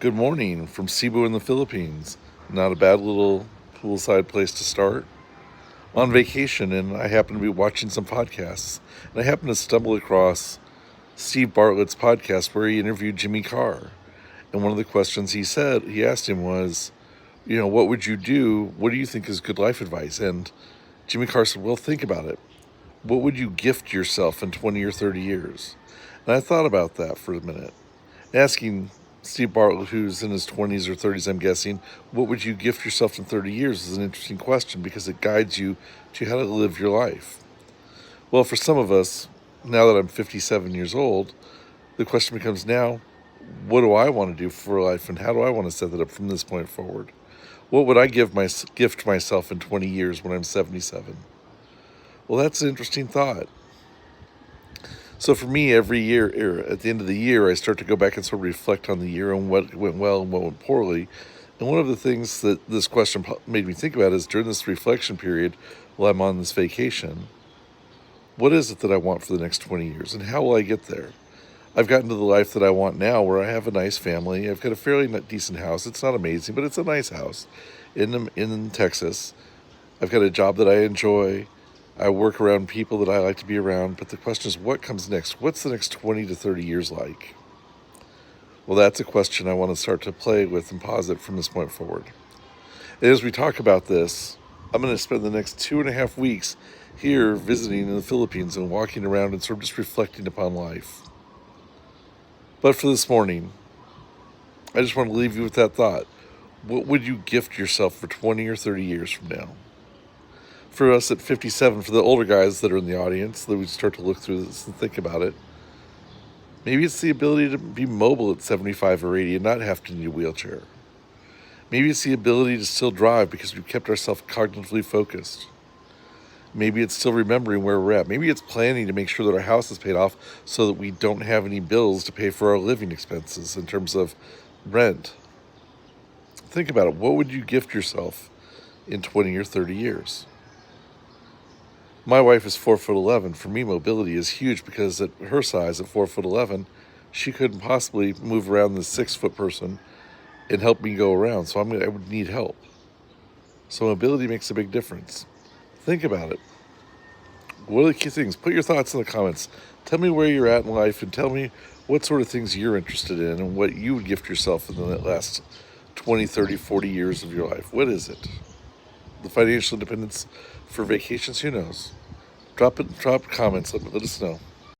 Good morning from Cebu in the Philippines. Not a bad little poolside place to start. On vacation, and I happen to be watching some podcasts. And I happened to stumble across Steve Bartlett's podcast where he interviewed Jimmy Carr. And one of the questions he asked him was, what would you do? What do you think is good life advice? And Jimmy Carr said, well, think about it. What would you gift yourself in 20 or 30 years? And I thought about that for a minute. Asking Steve Bartlett, who's in his 20s or 30s, I'm guessing, what would you gift yourself in 30 years is an interesting question because it guides you to how to live your life. Well, for some of us, now that I'm 57 years old, the question becomes now, what do I want to do for life and how do I want to set it up from this point forward? What would I gift myself in 20 years when I'm 77? Well, that's an interesting thought. So for me, every year, at the end of the year, I start to go back and sort of reflect on the year and what went well and what went poorly. And one of the things that this question made me think about is during this reflection period, while I'm on this vacation, what is it that I want for the next 20 years and how will I get there? I've gotten to the life that I want now where I have a nice family. I've got a fairly decent house. It's not amazing, but it's a nice house in Texas. I've got a job that I enjoy. I work around people that I like to be around, but the question is, what comes next? What's the next 20 to 30 years like? Well, that's a question I want to start to play with and posit from this point forward. And as we talk about this, I'm going to spend the next 2.5 weeks here visiting in the Philippines and walking around and sort of just reflecting upon life. But for this morning, I just want to leave you with that thought. What would you gift yourself for 20 or 30 years from now? For us at 57, for the older guys that are in the audience, that we start to look through this and think about it, maybe it's the ability to be mobile at 75 or 80 and not have to need a wheelchair. Maybe it's the ability to still drive because we've kept ourselves cognitively focused. Maybe it's still remembering where we're at. Maybe it's planning to make sure that our house is paid off so that we don't have any bills to pay for our living expenses in terms of rent. Think about it. What would you gift yourself in 20 or 30 years? My wife is 4'11". For me, mobility is huge because at her size, at 4'11", she couldn't possibly move around the 6-foot person and help me go around. So I would need help. So mobility makes a big difference. Think about it. What are the key things? Put your thoughts in the comments. Tell me where you're at in life and tell me what sort of things you're interested in and what you would gift yourself in the last 20, 30, 40 years of your life. What is it? The financial independence for vacations? Who knows? Drop comments. Let us know.